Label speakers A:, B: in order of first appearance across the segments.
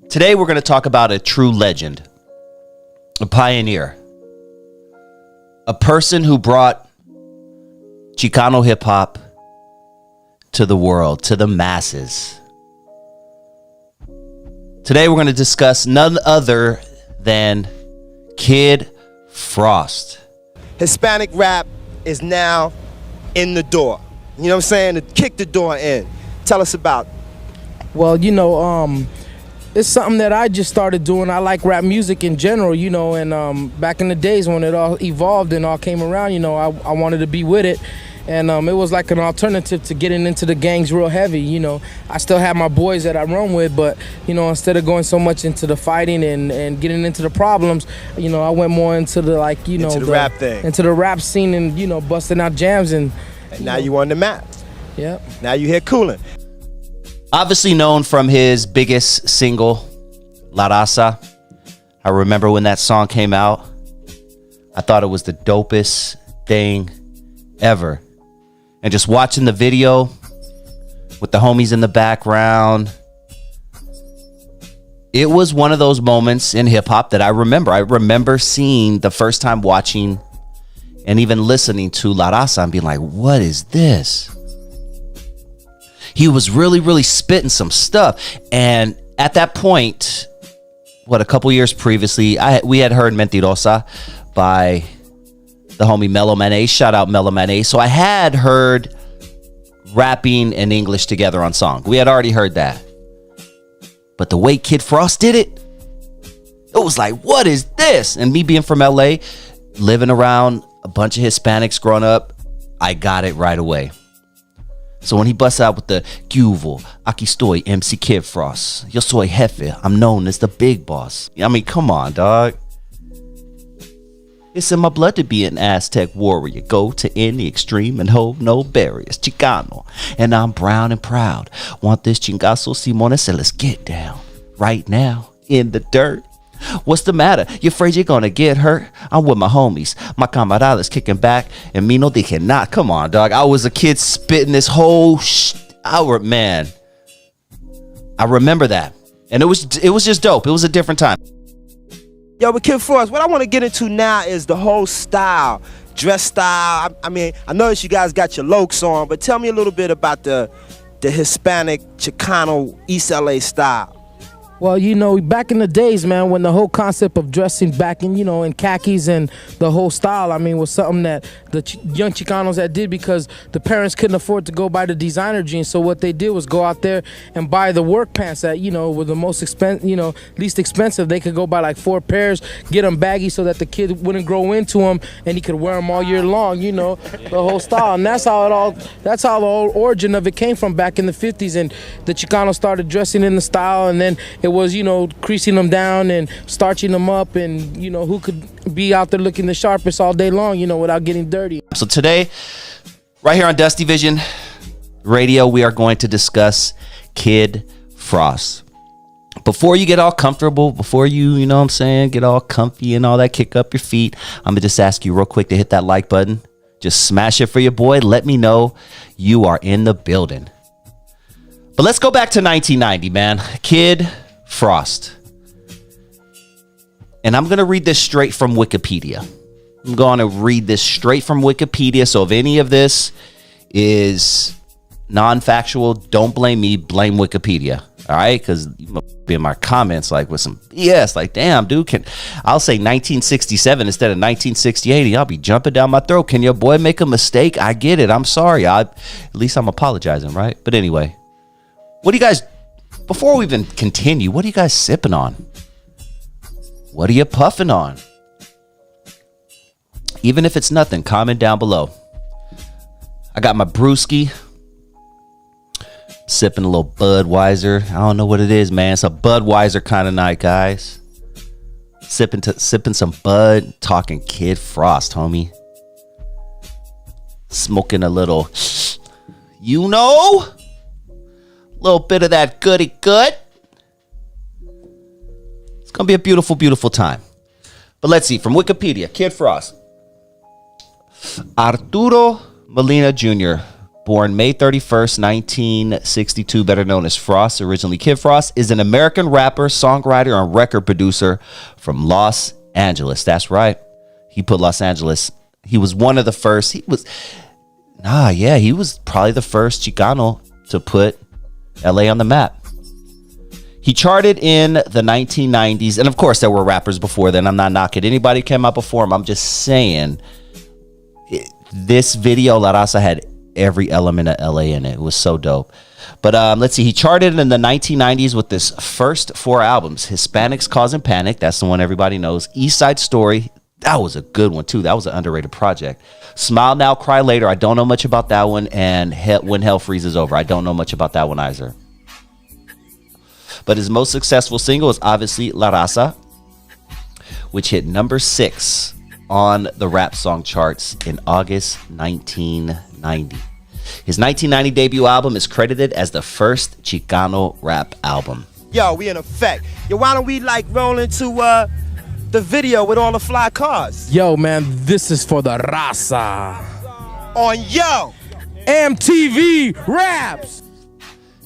A: Today we're going to talk about a true legend, a pioneer, a person who brought Chicano hip hop to the world, to the masses. Today we're going to discuss none other than Kid Frost.
B: Hispanic rap is now in the door. You know what I'm saying? To kick the door in. Tell us about it.
C: Well, it's something that I just started doing. I like rap music in general, and back in the days when it all evolved and all came around, I wanted to be with it. And it was like an alternative to getting into the gangs real heavy, I still have my boys that I run with, but, instead of going so much into the fighting and getting into the problems, I went more into the,
B: into the rap thing.
C: Into the rap scene and, busting out jams. And
B: now you on the map.
C: Yeah.
B: Now you here cooling.
A: Obviously known from his biggest single, La Raza. I remember when that song came out. I thought it was the dopest thing ever. And just watching the video with the homies in the background, it was one of those moments in hip hop that I remember. I remember seeing the first time watching and even listening to La Raza and being like, what is this? He was really, really spitting some stuff. And at that point, a couple years previously, we had heard Mentirosa by the homie Mellow Manet. Shout out Mellow Manet. So I had heard rapping and English together on song. We had already heard that. But the way Kid Frost did it was like, what is this? And me being from LA, living around a bunch of Hispanics growing up, I got it right away. So when he busts out with the "Cuvo, aquí estoy, MC Kid Frost. Yo soy jefe. I'm known as the big boss." I mean, come on, dog. It's in my blood to be an Aztec warrior. Go to any extreme and hold no barriers. Chicano. And I'm brown and proud. Want this chingazo, Simone? So let's get down. Right now, in the dirt. What's the matter? You afraid you're gonna get hurt? I'm with my homies. My camaradas kicking back. And me no dije not. Come on, dog. I was a kid spitting this whole hour, man. I remember that. And it was just dope. It was a different time.
B: Yo, but Kid Frost, what I want to get into now is the whole style, dress style. I mean, I noticed you guys got your lokes on, but tell me a little bit about the Hispanic Chicano East LA style.
C: Well, back in the days, man, when the whole concept of dressing back in, in khakis and the whole style, was something that the young Chicanos that did because the parents couldn't afford to go buy the designer jeans. So what they did was go out there and buy the work pants that, were the most least expensive. They could go buy like 4 pairs, get them baggy so that the kid wouldn't grow into them and he could wear them all year long, the whole style. And that's how the whole origin of it came from back in the 50s. And the Chicanos started dressing in the style, and then it was, creasing them down and starching them up, and, who could be out there looking the sharpest all day long, without getting dirty.
A: So today, right here on Dusty Vision Radio, we are going to discuss Kid Frost. Before you get all comfortable, before you know what I'm saying, get all comfy and all that, kick up your feet, I'm going to just ask you real quick to hit that like button. Just smash it for your boy. Let me know you are in the building. But let's go back to 1990, man. Kid Frost. And I'm going to read this straight from Wikipedia. I'm going to read this straight from Wikipedia. So if any of this is non-factual, don't blame me, blame Wikipedia. All right? Because you might be in my comments like with some BS. Like, damn, dude, I'll say 1967 instead of 1968. And I'll be jumping down my throat. Can your boy make a mistake? I get it. I'm sorry. At least I'm apologizing, right? But anyway, what do you guys... Before we even continue, what are you guys sipping on? What are you puffing on? Even if it's nothing, comment down below. I got my brewski. Sipping a little Budweiser. I don't know what it is, man. It's a Budweiser kind of night, guys. Sipping some Bud. Talking Kid Frost, homie. Smoking a little, little bit of that goody good. It's gonna be a beautiful, beautiful time. But let's see, from Wikipedia, Kid Frost. Arturo Molina Jr., born May 31st, 1962, better known as Frost, originally Kid Frost, is an American rapper, songwriter, and record producer from Los Angeles. That's right. He put Los Angeles. He was one of the first. He was probably the first Chicano to put LA on the map. He charted in the 1990s, and of course there were rappers before then. I'm not knocking anybody who came out before him. I'm just saying this video, La Raza, had every element of LA in it. It was so dope. But let's see. He charted in the 1990s with his first 4 albums: Hispanics Causing Panic, that's the one everybody knows; East Side Story, that was a good one too. That was an underrated project. Smile Now, Cry Later, I don't know much about that one. And When Hell Freezes Over, I don't know much about that one either. But his most successful single is obviously La Raza, which hit number 6 on the rap song charts in August 1990. His 1990 debut album is credited as the first Chicano rap album.
B: Yo, we in effect. Yo, why don't we like roll into the video with all the fly cars?
C: Yo, man, this is for the Raza.
B: On Yo
C: MTV Raps.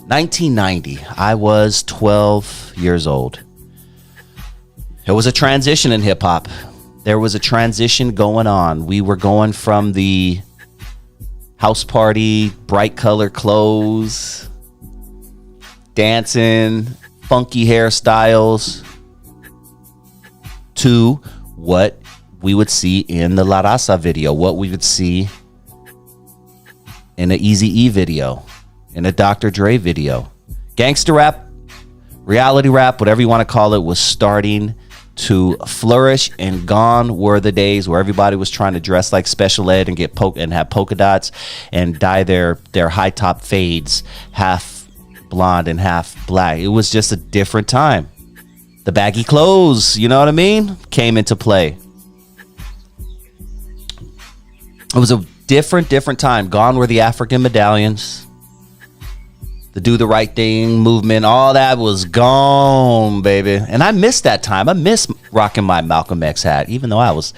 A: 1990, I was 12 years old. There was a transition in hip hop. There was a transition going on. We were going from the house party, bright colored clothes, dancing, funky hairstyles, to what we would see in the La Raza video, what we would see in an Eazy-E video, in a Dr. Dre video. Gangster rap, reality rap, whatever you want to call it, was starting to flourish, and gone were the days where everybody was trying to dress like Special Ed and get have polka dots and dye their high top fades half blonde and half black. It was just a different time. The baggy clothes, you know what I mean, came into play. It was a different time. Gone were the African medallions. The do the right thing movement, all that was gone, baby. And I missed that time. I miss rocking my Malcolm X hat. Even though I was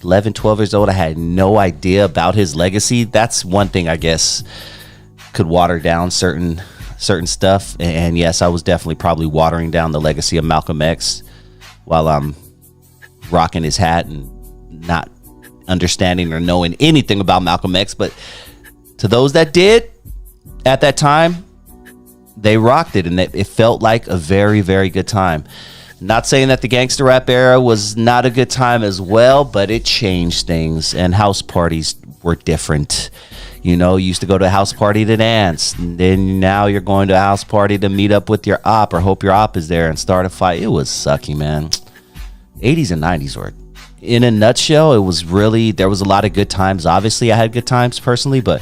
A: 11, 12 years old, I had no idea about his legacy. That's one thing I guess could water down certain stuff. And yes, I was definitely probably watering down the legacy of Malcolm X while I'm rocking his hat and not understanding or knowing anything about Malcolm X. But to those that did at that time, they rocked it, and it felt like a very, very good time. Not saying that the gangster rap era was not a good time as well, but it changed things, and house parties were different. You know, you used to go to a house party to dance, and then now you're going to a house party to meet up with your op or hope your op is there and start a fight. It was sucky, man. 80s and 90s were, in a nutshell, it was really, there was a lot of good times. Obviously, I had good times personally, but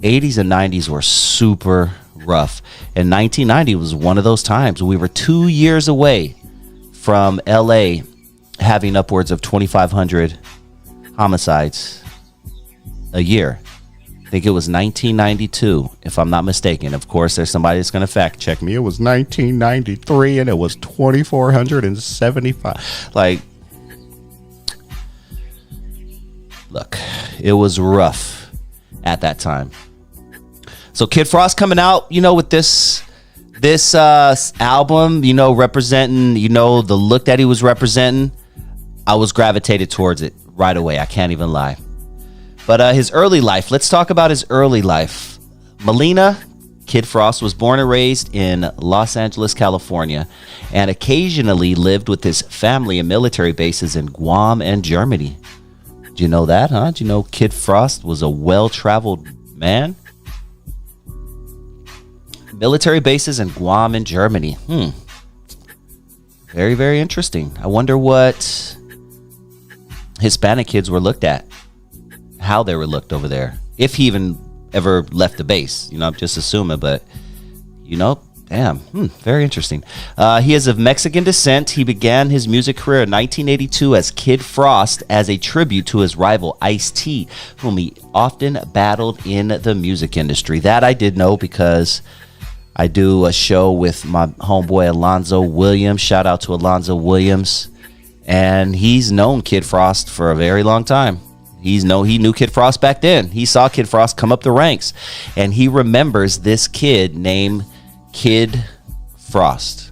A: 80s and 90s were super rough. And 1990 was one of those times. We were 2 years away from LA having upwards of 2,500 homicides a year. I think it was 1992, if I'm not mistaken. Of course, there's somebody that's going to fact check me. It was 1993 and it was 2,475. Like, look, it was rough at that time. So Kid Frost coming out, you know, with this album, you know, representing, you know, the look that he was representing, I was gravitated towards it right away. I can't even lie. But his early life, let's talk about his early life. Molina, Kid Frost, was born and raised in Los Angeles, California, and occasionally lived with his family in military bases in Guam and Germany. Did you know that, huh? Did you know Kid Frost was a well-traveled man? Military bases in Guam and Germany. Very, very interesting. I wonder what Hispanic kids were looked at, how they were looked over there, if he even ever left the base. You know, I'm just assuming, but you know, damn, very interesting. He is of Mexican descent. He began his music career in 1982 as Kid Frost as a tribute to his rival Ice-T, whom he often battled in the music industry. That I did know because I do a show with my homeboy Alonzo Williams. Shout out to Alonzo Williams. And he's known Kid Frost for a very long time. He knew Kid Frost back then. He saw Kid Frost come up the ranks, and he remembers this kid named Kid Frost.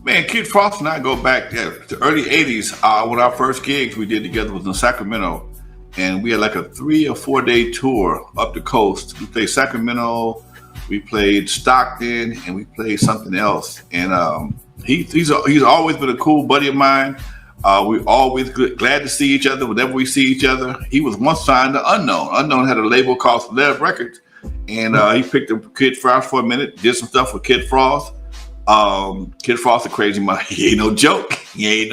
D: Man, Kid Frost and I go back to the early 80s. One of our first gigs we did together was in Sacramento, and we had like a 3 or 4 day tour up the coast. We played Sacramento, we played Stockton, and we played something else. And he's always been a cool buddy of mine. We're always glad to see each other whenever we see each other. He was once signed to Unknown. Unknown had a label called Celeb Records, and he picked up Kid Frost for a minute, did some stuff with Kid Frost. Kid Frost a crazy man. He ain't no joke. He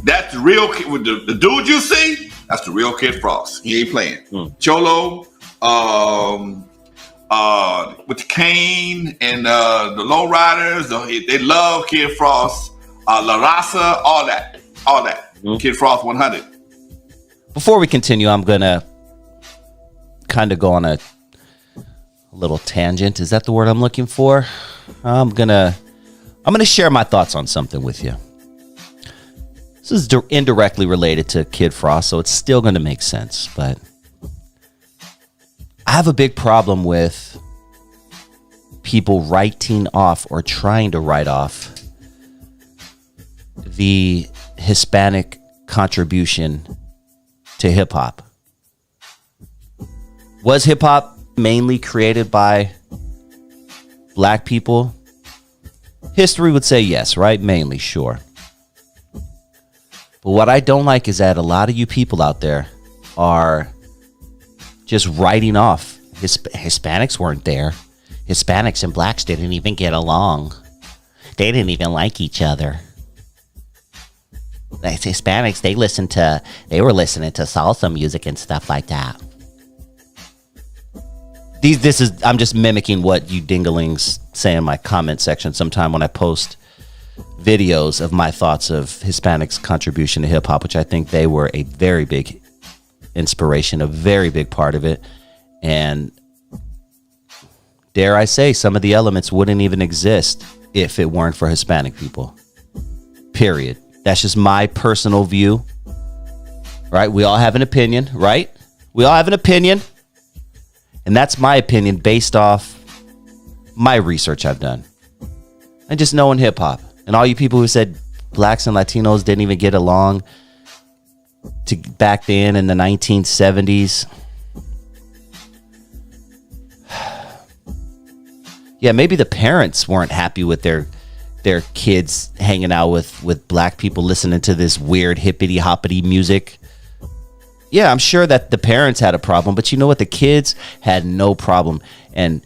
D: that's the real with the dude you see. That's the real Kid Frost. He ain't playing. Cholo, with the Cane and the Lowriders, they love Kid Frost. La Raza, all that. Kid Frost 100.
A: Before we continue, I'm gonna kind of go on a little tangent. Is that the word I'm looking for? I'm gonna share my thoughts on something with you. This is indirectly related to Kid Frost, so it's still gonna make sense. But I have a big problem with people writing off or trying to write off the Hispanic contribution to hip hop. Was hip hop mainly created by black people? History would say yes, right? Mainly, sure. But what I don't like is that a lot of you people out there are just writing off. Hispanics weren't there. Hispanics and blacks didn't even get along. They didn't even like each other. Hispanics, they were listening to salsa music and stuff like that. I'm just mimicking what you dinglings say in my comment section sometime when I post videos of my thoughts of Hispanics' contribution to hip hop, which I think they were a very big inspiration, a very big part of it. And dare I say, some of the elements wouldn't even exist if it weren't for Hispanic people. Period. That's just my personal view. Right? We all have an opinion, right? We all have an opinion. And that's my opinion based off my research I've done. And just knowing hip hop. And all you people who said blacks and Latinos didn't even get along back then in the 1970s. Yeah, maybe the parents weren't happy with their kids hanging out with black people listening to this weird hippity hoppity music. Yeah, I'm sure that the parents had a problem, but you know what? The kids had no problem. And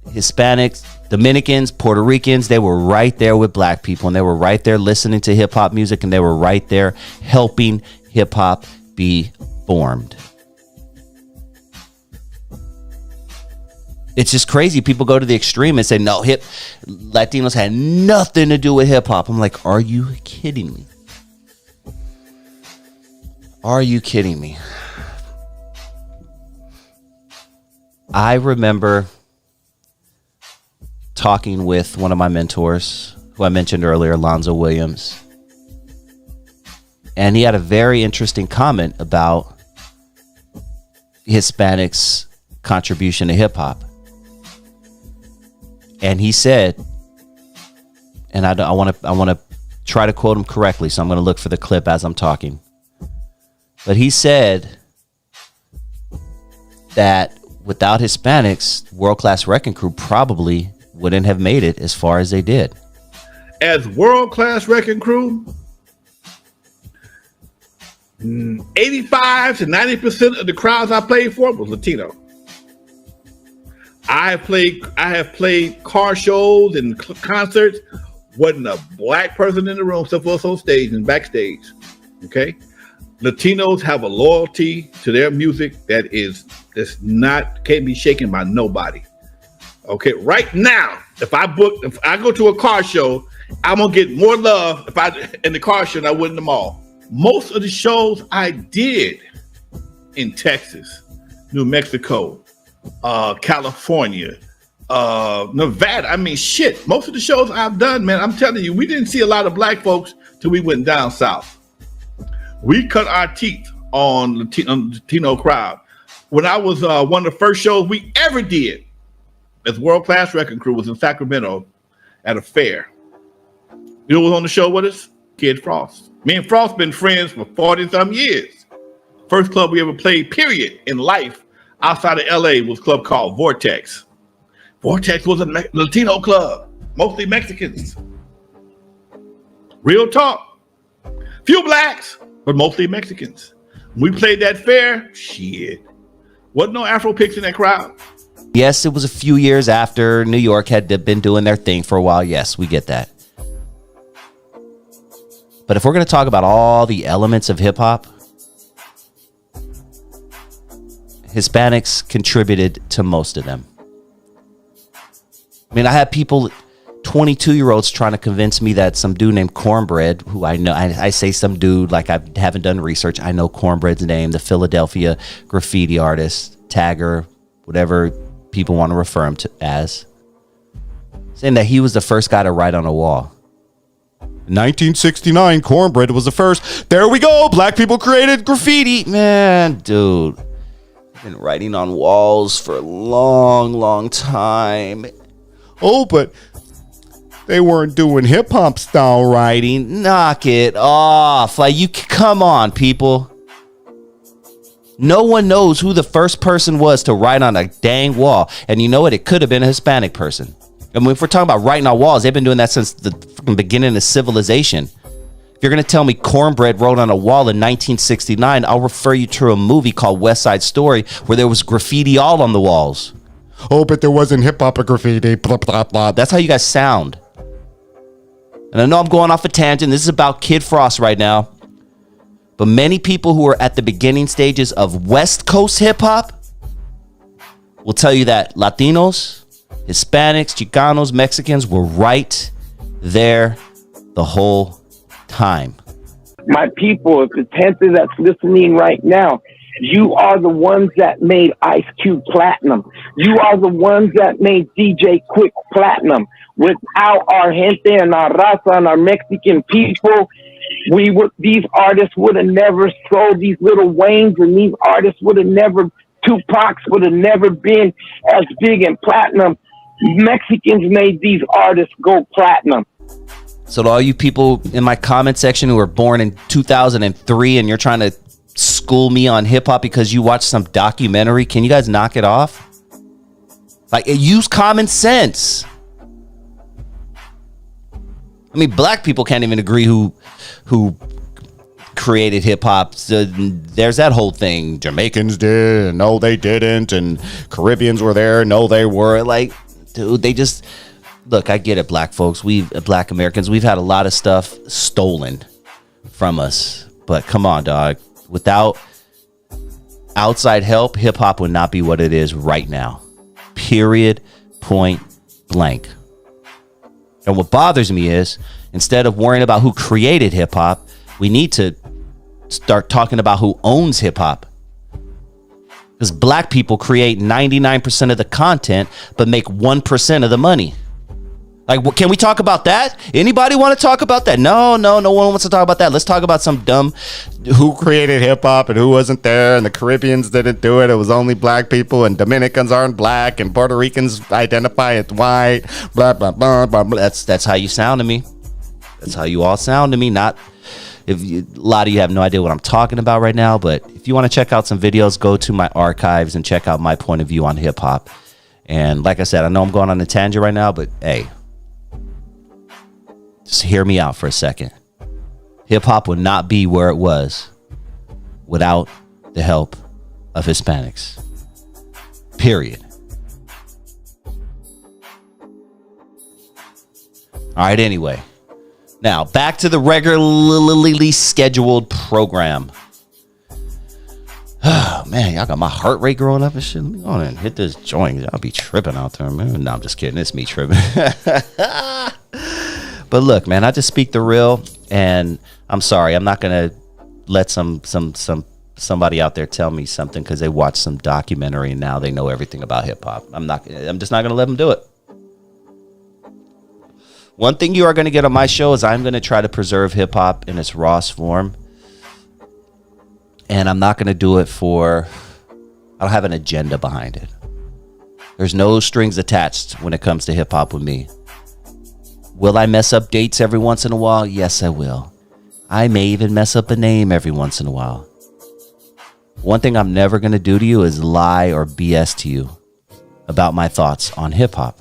A: Hispanics, Dominicans, Puerto Ricans, they were right there with black people, and they were right there listening to hip hop music, and they were right there helping hip hop be formed. It's just crazy. People go to the extreme and say, no, Latinos had nothing to do with hip hop. I'm like, are you kidding me? Are you kidding me? I remember talking with one of my mentors, who I mentioned earlier, Lonzo Williams. And he had a very interesting comment about Hispanics' contribution to hip hop. And he said, and I want to try to quote him correctly, so I'm going to look for the clip as I'm talking. But he said that without Hispanics, World Class Wrecking Crew probably wouldn't have made it as far as they did.
D: As World Class Wrecking Crew, 85 to 90% of the crowds I played for was Latino. I have played car shows and concerts. Wasn't a black person in the room except for us on stage and backstage. Okay, Latinos have a loyalty to their music that can't be shaken by nobody. Okay, right now, if I go to a car show, I'm gonna get more love in the car show than I would in the mall. Most of the shows I did in Texas, New Mexico, California, Nevada. I mean, shit. Most of the shows I've done, man, I'm telling you, we didn't see a lot of black folks till we went down south. We cut our teeth on Latino crowd. When I was one of the first shows we ever did as World Class Wrecking Crew was in Sacramento at a fair. You know who was on the show with us? Kid Frost. Me and Frost been friends for 40-some years. First club we ever played, period, in life outside of LA was a club called Vortex. Vortex was a Latino club, mostly Mexicans. Real talk. Few blacks, but mostly Mexicans. When we played that fair, shit. Wasn't no Afro pics in that crowd.
A: Yes, it was a few years after New York had been doing their thing for a while. Yes, we get that. But if we're going to talk about all the elements of hip hop, Hispanics contributed to most of them. I mean, I had people, 22-year-olds, trying to convince me that some dude named Cornbread, who I know, I say some dude like I haven't done research. I know Cornbread's name, the Philadelphia graffiti artist, tagger, whatever people want to refer him to as, saying that he was the first guy to write on a wall. In 1969, Cornbread was the first. There we go. Black people created graffiti. Man, dude. Been writing on walls for a long time. Oh, but they weren't doing hip hop style writing. Knock it off. Like, you come on, people. No one knows who the first person was to write on a dang wall. And you know what? It could have been a Hispanic person. I mean, if we're talking about writing on walls, they've been doing that since the beginning of civilization. If you're going to tell me Cornbread wrote on a wall in 1969, I'll refer you to a movie called West Side Story where there was graffiti all on the walls. Oh, but there wasn't hip hop or graffiti. Blah, blah, blah. That's how you guys sound. And I know I'm going off a tangent. This is about Kid Frost right now. But many people who are at the beginning stages of West Coast hip hop will tell you that Latinos, Hispanics, Chicanos, Mexicans were right there the whole time.
E: My people, if the Panther that's listening right now, you are the ones that made Ice Cube platinum. You are the ones that made DJ Quick platinum. Without our gente and our raza and our Mexican people, these artists would have never sold these little Waynes, and these artists would have never, Tupac's would have never been as big and platinum. Mexicans made these artists go platinum.
A: So to all you people in my comment section who were born in 2003 and you're trying to school me on hip hop because you watched some documentary, can you guys knock it off? Like, use common sense. I mean, black people can't even agree who created hip hop. So there's that whole thing. Jamaicans did, no, they didn't, and Caribbeans were there, no, they were. Like, dude, they just look. I get it, black folks. Black Americans, we've had a lot of stuff stolen from us. But come on, dog. Without outside help, hip hop would not be what it is right now. Period. Point blank. And what bothers me is, instead of worrying about who created hip hop, we need to start talking about who owns hip hop. Because black people create 99% of the content, but make 1% of the money. Like, can we talk about that? Anybody want to talk about that? No one wants to talk about that. Let's talk about some dumb who created hip hop and who wasn't there, and the Caribbeans didn't do it. It was only black people, and Dominicans aren't black, and Puerto Ricans identify as white. Blah blah blah blah. Blah. That's how you sound to me. That's how you all sound to me. Not a lot of you have no idea what I'm talking about right now, but if you want to check out some videos, go to my archives and check out my point of view on hip hop. And like I said, I know I'm going on a tangent right now, but hey. Just hear me out for a second. Hip hop would not be where it was without the help of Hispanics. Period. All right, anyway. Now, back to the regularly scheduled program. Oh, man, y'all got my heart rate growing up and shit. Let me go on and hit this joint. Y'all be tripping out there, man. No, I'm just kidding. It's me tripping. But look, man, I just speak the real, and I'm sorry. I'm not going to let somebody out there tell me something because they watched some documentary and now they know everything about hip hop. I'm just not going to let them do it. One thing you are going to get on my show is I'm going to try to preserve hip hop in its rawest form. And I'm not going to do it I don't have an agenda behind it. There's no strings attached when it comes to hip hop with me. Will I mess up dates every once in a while? Yes, I will. I may even mess up a name every once in a while. One thing I'm never going to do to you is lie or BS to you about my thoughts on hip hop.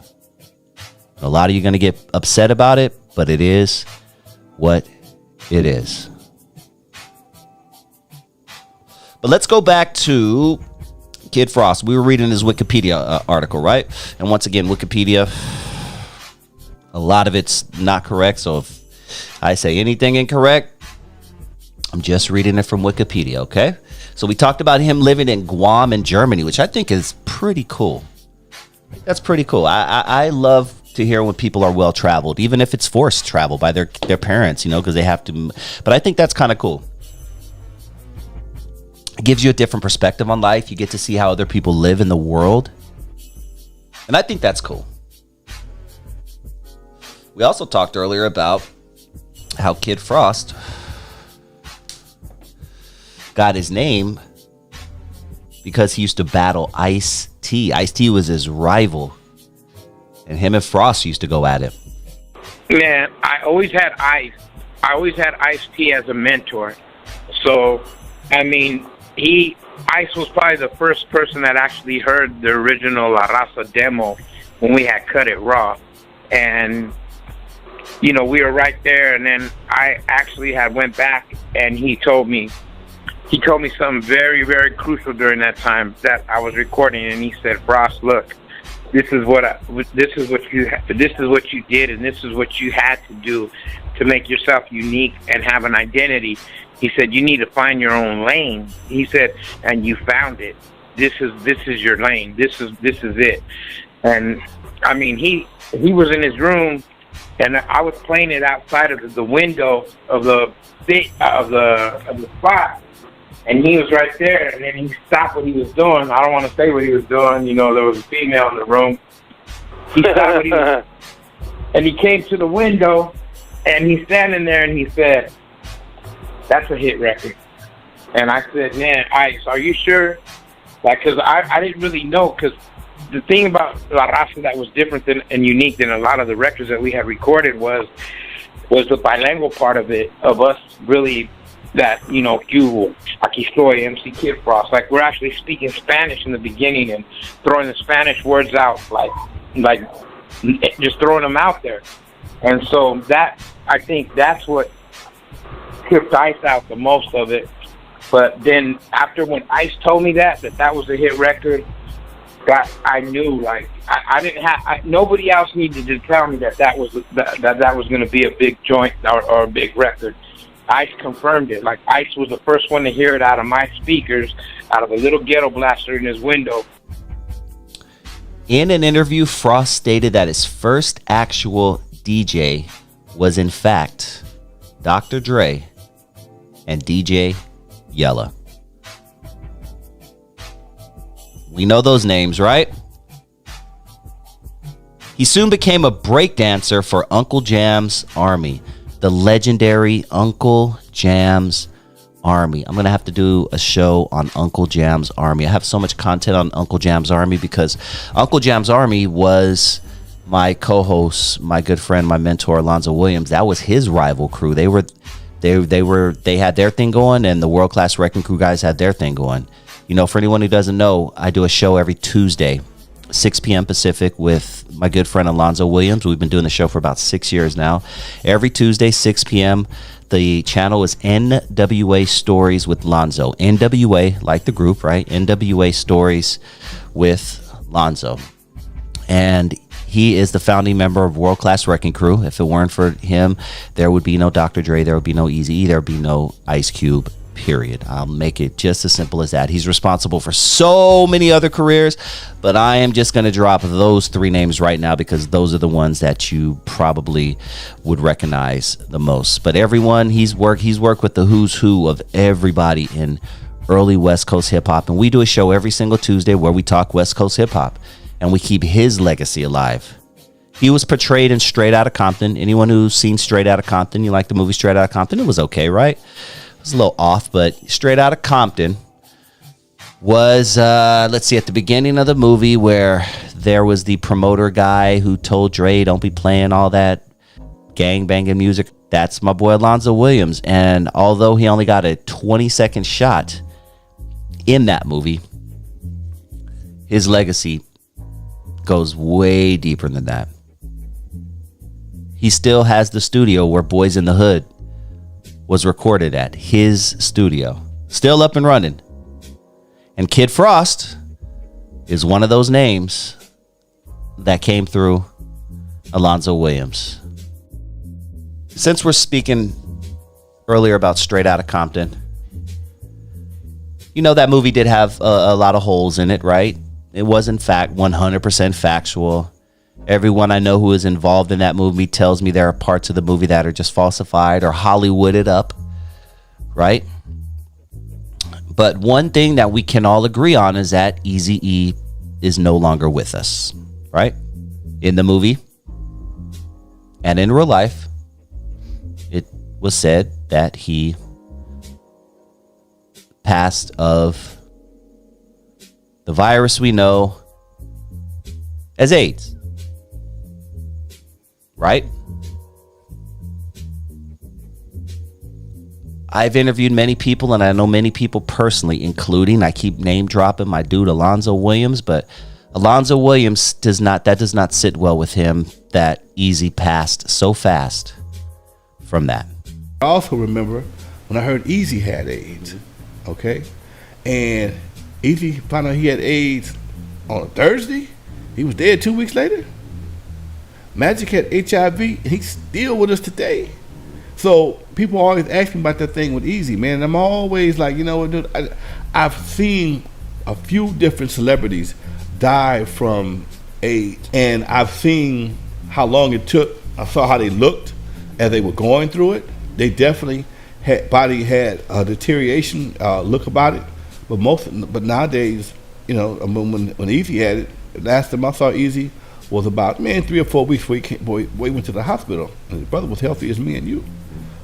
A: A lot of you are going to get upset about it, but it is what it is. But let's go back to Kid Frost. We were reading his Wikipedia article, right? And once again, Wikipedia, a lot of it's not correct. So if I say anything incorrect, I'm just reading it from Wikipedia, okay? So we talked about him living in Guam and Germany, which I think is pretty cool. That's pretty cool. I love to hear when people are well traveled, even if it's forced travel by their parents, because they have to. But I think that's kind of cool. It gives you a different perspective on life. You get to see how other people live in the world. And I think that's cool. We also talked earlier about how Kid Frost got his name because he used to battle Ice-T. Ice-T was his rival. And him and Frost used to go at it.
F: Man, I always had Ice. I always had Ice-T as a mentor. So, I mean, Ice was probably the first person that actually heard the original La Raza demo when we had cut it raw. And, we were right there. And then I actually had went back and he told me something very, very crucial during that time that I was recording. And he said, Frost, look, this is what you did, and this is what you had to do to make yourself unique and have an identity. He said, you need to find your own lane. He said, and you found it. This is your lane. This is it. And I mean, he was in his room, and I was playing it outside of the window of the spot. And he was right there, and then he stopped what he was doing. I don't want to say what he was doing. There was a female in the room. He stopped what he was and he came to the window, and he's standing there, and he said, that's a hit record. And I said, man, Ice, are you sure? Because I didn't really know, because the thing about La Raza that was different and unique than a lot of the records that we had recorded was the bilingual part of it, of us really that, you, aquí estoy, MC Kid Frost, like we're actually speaking Spanish in the beginning and throwing the Spanish words out, like just throwing them out there. And so I think that's what tripped Ice out the most of it. But then after when Ice told me that was a hit record, I knew, I didn't have, nobody else needed to tell me that was going to be a big joint or a big record. Ice confirmed it. Ice was the first one to hear it out of my speakers, out of a little ghetto blaster in his window.
A: In an interview, Frost stated that his first actual DJ was in fact Dr. Dre and DJ Yella. We know those names, right? He soon became a breakdancer for Uncle Jam's Army, the legendary Uncle Jam's Army. I'm going to have to do a show on Uncle Jam's Army. I have so much content on Uncle Jam's Army because Uncle Jam's Army was my co-host, my good friend, my mentor, Alonzo Williams. That was his rival crew. They had their thing going, and the World Class Wrecking Crew guys had their thing going. For anyone who doesn't know, I do a show every Tuesday, 6 p.m. Pacific, with my good friend Alonzo Williams. We've been doing the show for about 6 years now. Every Tuesday, 6 p.m. The channel is NWA Stories with Lonzo. NWA, like the group, right? NWA Stories with Lonzo. And he is the founding member of World Class Wrecking Crew. If it weren't for him, there would be no Dr. Dre, there would be no Eazy-E, there would be no Ice Cube, period. I'll make it just as simple as that. He's responsible for so many other careers, but I am just going to drop those three names right now because those are the ones that you probably would recognize the most. But everyone, he's worked with the who's who of everybody in early West Coast hip hop, and we do a show every single Tuesday where we talk West Coast hip hop and we keep his legacy alive. He was portrayed in Straight Outta Compton. Anyone who's seen Straight Outta Compton, you like the movie Straight Outta Compton, it was okay, right? It's a little off, but Straight Outta Compton was, let's see, at the beginning of the movie where there was the promoter guy who told Dre, don't be playing all that gang banging music. That's my boy Alonzo Williams. And although he only got a 20-second shot in that movie, his legacy goes way deeper than that. He still has the studio where Boys in the Hood was recorded at. His studio. Still up and running. And Kid Frost is one of those names that came through Alonzo Williams. Since we're speaking earlier about Straight Outta Compton, you know that movie did have a lot of holes in it, right? It was in fact 100% factual. Everyone I know who is involved in that movie tells me there are parts of the movie that are just falsified or Hollywooded up, right? But one thing that we can all agree on is that Eazy-E is no longer with us, right? In the movie and in real life, it was said that he passed of the virus we know as AIDS, right? I've interviewed many people, and I know many people personally, including, I keep name dropping my dude Alonzo Williams, but Alonzo Williams does not sit well with him that Eazy passed so fast from that.
G: I also remember when I heard Eazy had AIDS, okay? And Eazy found out he had AIDS on a Thursday. He was dead 2 weeks later. Magic had HIV, and he's still with us today. So people always ask me about that thing with Eazy, man. And I'm always like, you know what, dude? I've seen a few different celebrities die from AIDS, and I've seen how long it took. I saw how they looked as they were going through it. They definitely had a deterioration look about it. But nowadays, you know, when Eazy had it, last time I saw Eazy was about 3 or 4 weeks before he went to the hospital, and his brother was healthy as me and you.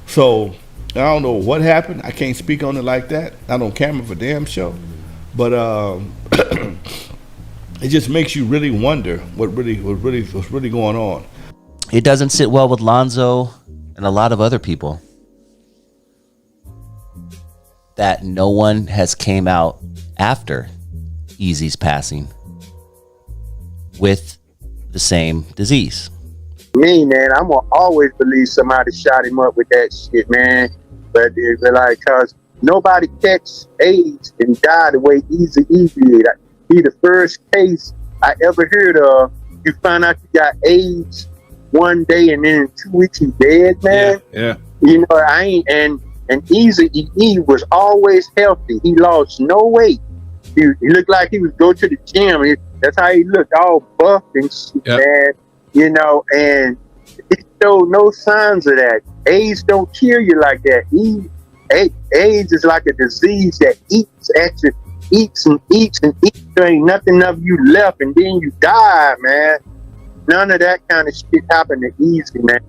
G: So I don't know what happened. I can't speak on it like that. Not on camera for damn show. But it just makes you really wonder what's really going on.
A: It doesn't sit well with Lonzo and a lot of other people that no one has came out after Eazy's passing with the same disease.
H: Me, man, I'm gonna always believe somebody shot him up with that shit, man. But it's like, cause nobody catch AIDS and die the way Eazy-E did. He the first case I ever heard of. You find out you got AIDS one day and then in 2 weeks you dead, man.
D: Yeah.
H: You know, and Eazy-E was always healthy. He lost no weight. He looked like he was go to the gym. That's how he looked, all buff and shit, man. You know, and he showed no signs of that. AIDS don't kill you like that. AIDS is like a disease that eats and eats. There ain't nothing of you left, and then you die, man. None of that kind of shit happened to Eazy, man.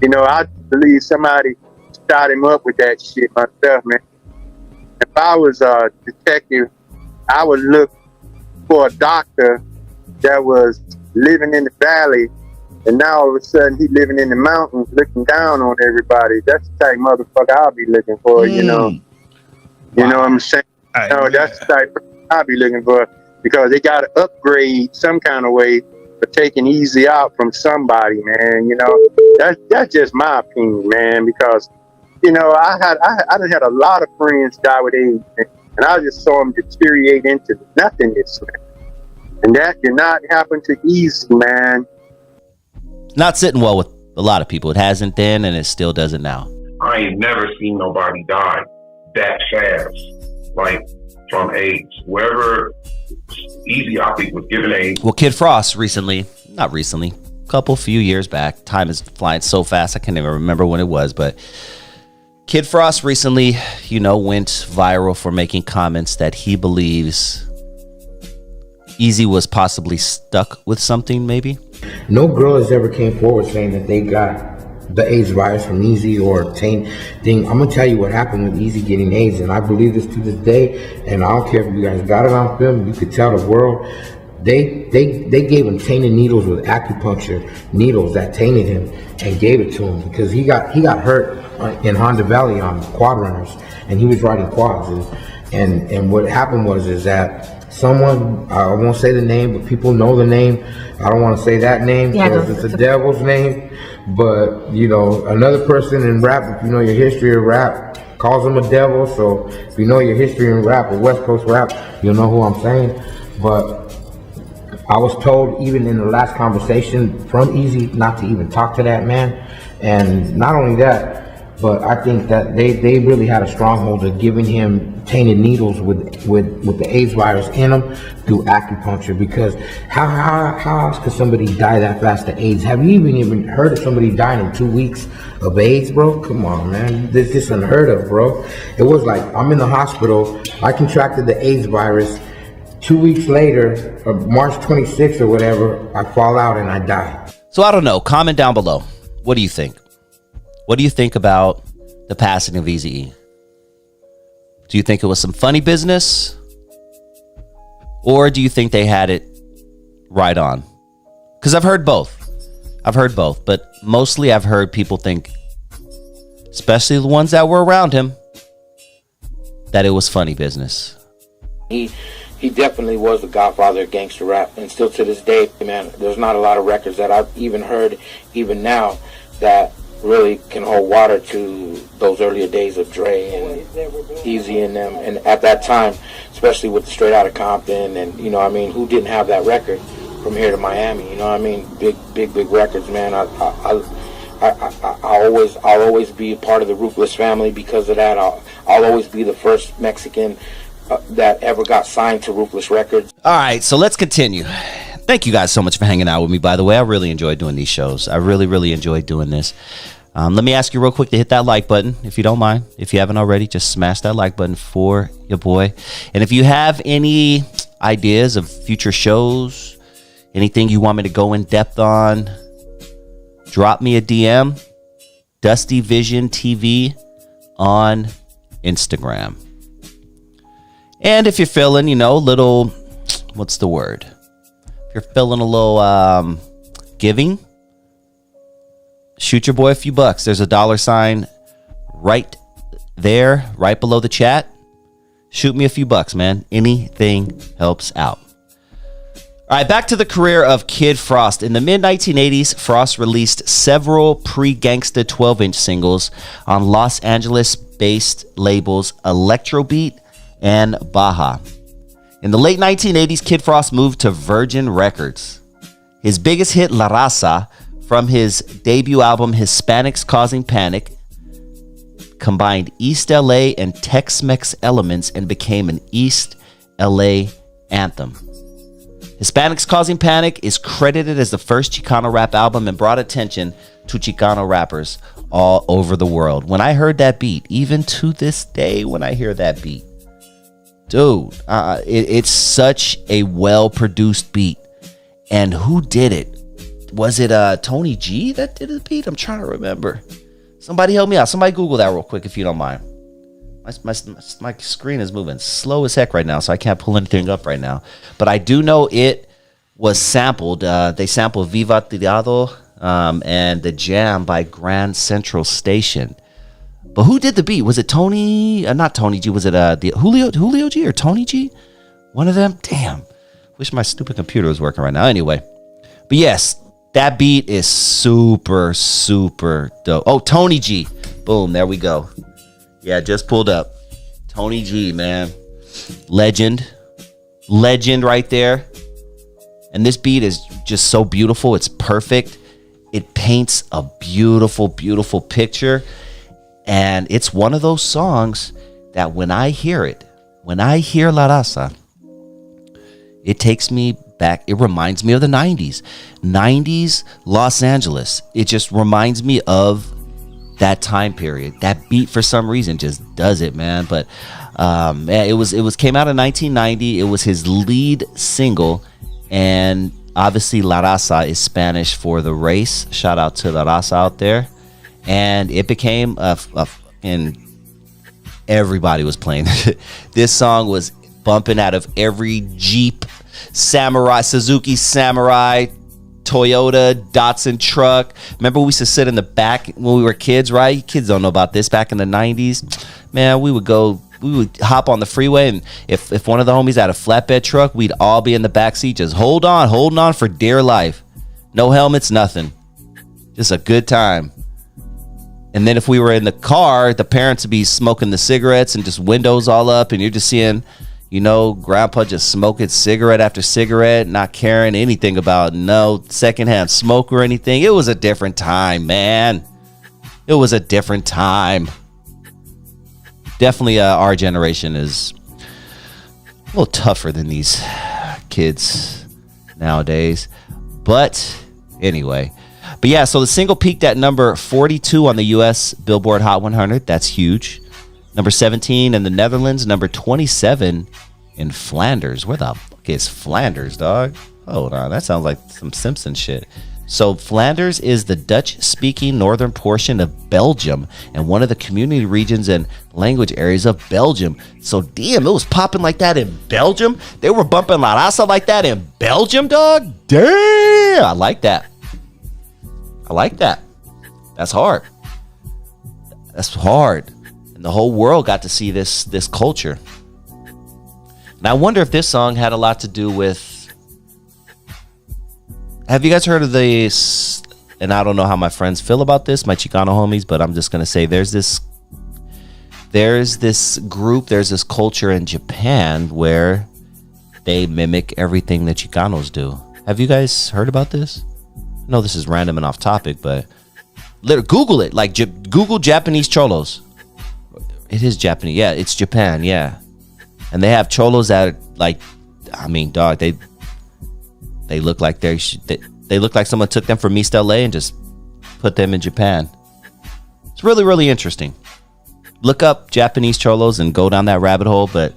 H: You know, I believe somebody shot him up with that shit myself, man. If I was a detective, I would look for a doctor that was living in the valley, and now all of a sudden he's living in the mountains looking down on everybody. That's the type of motherfucker I'll be looking for, you know. You know what I'm saying? That's the type I'll be looking for, because they got to upgrade some kind of way for taking Eazy out from somebody, man. You know, that's just my opinion, man, because, you know, I done had a lot of friends die with AIDS, and I just saw them deteriorate into nothingness, man. And that did not happen to Eazy, man.
A: Not sitting well with a lot of people. It hasn't then, and it still doesn't now.
I: I ain't never seen nobody die that fast, like from AIDS. Wherever Eazy, I think, was given AIDS.
A: Well, Kid Frost few years back. Time is flying so fast, I can't even remember when it was, but Kid Frost recently, you know, went viral for making comments that he believes Eazy was possibly stuck with something, maybe.
J: No girl has ever came forward saying that they got the AIDS virus from Eazy or taint thing. I'm gonna tell you what happened with Eazy getting AIDS, and I believe this to this day. And I don't care if you guys got it on film. You could tell the world. They gave him tainted needles with acupuncture needles that tainted him and gave it to him because he got hurt in Honda Valley on quad runners, and he was riding quads. And what happened is that someone, I won't say the name, but people know the name. I don't want to say that name because it's the devil's name. But, you know, another person in rap, if you know your history of rap, calls him a devil. So if you know your history in rap or West Coast rap, you'll know who I'm saying. But I was told even in the last conversation from Eazy not to even talk to that man. And not only that, but I think that they really had a stronghold of giving him tainted needles with the AIDS virus in them through acupuncture. Because how else could somebody die that fast of AIDS? Have you even heard of somebody dying in 2 weeks of AIDS, bro? Come on, man. This is unheard of, bro. It was like, I'm in the hospital, I contracted the AIDS virus. 2 weeks later, March 26th or whatever, I fall out and I die.
A: So I don't know. Comment down below. What do you think? What do you think about the passing of Eazy-E? Do you think it was some funny business? Or do you think they had it right on? Because I've heard both. But mostly I've heard people think, especially the ones that were around him, that it was funny business.
K: He definitely was the godfather of gangster rap, and still to this day, man, there's not a lot of records that I've even heard, even now, that really can hold water to those earlier days of Dre and Eazy and them. And at that time, especially with Straight Outta Compton, and you know, I mean, who didn't have that record from here to Miami? You know, what I mean, big records, man. I'll always be a part of the Ruthless family because of that. I'll always be the first Mexican that ever got signed to Ruthless Records.
A: All right, so let's continue. Thank you guys so much for hanging out with me, by the way. I really enjoyed doing these shows. I really enjoyed doing this. Let me ask you real quick to hit that like button, if you don't mind. If you haven't already, just smash that like button for your boy. And if you have any ideas of future shows, anything you want me to go in depth on, drop me a DM, DustyVisionTV on Instagram. And if you're feeling, you know, a little, what's the word? If you're feeling a little giving, shoot your boy a few bucks. There's a $sign right there, right below the chat. Shoot me a few bucks, man. Anything helps out. All right, back to the career of Kid Frost. In the mid-1980s, Frost released several pre-gangsta 12-inch singles on Los Angeles-based labels Electrobeat and Baja. In the late 1980s, Kid Frost moved to Virgin Records. His biggest hit, La Raza, from his debut album Hispanics Causing Panic, combined East LA and Tex-Mex elements and became an East LA anthem. Hispanics Causing Panic is credited as the first Chicano rap album and brought attention to Chicano rappers all over the world. When I heard that beat, even to this day when I hear that beat, dude, it's such a well-produced beat. And who did it? Was it Tony G that did the beat? I'm trying to remember. Somebody help me out. Somebody Google that real quick if you don't mind. My screen is moving slow as heck right now, so I can't pull anything up right now. But I do know it was sampled. They sampled Viva Tirado and The Jam by Grand Central Station. But who did the beat? Was it Tony? Not Tony G. Was it the Julio G or Tony G? One of them? Damn. Wish my stupid computer was working right now. Anyway. But yes, that beat is super, super dope. Oh, Tony G. Boom. There we go. Yeah, just pulled up. Tony G, man. Legend right there. And this beat is just so beautiful. It's perfect. It paints a beautiful, beautiful picture. And it's one of those songs that when I hear it, when I hear La Raza, it takes me back. It reminds me of the 90s. 90s Los Angeles. It just reminds me of that time period. That beat for some reason just does it, man. But it was came out in 1990. It was his lead single, and obviously La Raza is Spanish for the race. Shout out to La Raza out there. and it became and everybody was playing. This song was bumping out of every Jeep, Suzuki Samurai, Toyota, Datsun truck. Remember we used to sit in the back when we were kids, right? Kids don't know about this. Back in the 90s, man, we would hop on the freeway, and if one of the homies had a flatbed truck, we'd all be in the back seat just holding on for dear life. No helmets, nothing. Just a good time. And then if we were in the car, the parents would be smoking the cigarettes and just windows all up, and you're just seeing, grandpa just smoking cigarette after cigarette, not caring anything about no secondhand smoke or anything. It was a different time, man. It was a different time. Definitely our generation is a little tougher than these kids nowadays. But anyway. But yeah, so the single peaked at number 42 on the U.S. Billboard Hot 100. That's huge. Number 17 in the Netherlands. Number 27 in Flanders. Where the fuck is Flanders, dog? Hold on. That sounds like some Simpson shit. So Flanders is the Dutch-speaking northern portion of Belgium and one of the community regions and language areas of Belgium. So damn, it was popping like that in Belgium? They were bumping La Raza like that in Belgium, dog? Damn! I like that. That's hard. That's hard. And the whole world got to see this culture. And I wonder if this song had a lot to do with... Have you guys heard of this? And I don't know how my friends feel about this, my Chicano homies, but I'm just going to say there's this group, there's this culture in Japan where they mimic everything that Chicanos do. Have you guys heard about this? I know this is random and off topic, but Google it. Like Google Japanese cholos. It is Japanese. Yeah, it's Japan. Yeah, and they have cholos that dog. They look like they look like someone took them from East LA and just put them in Japan. It's really, really interesting. Look up Japanese cholos and go down that rabbit hole. But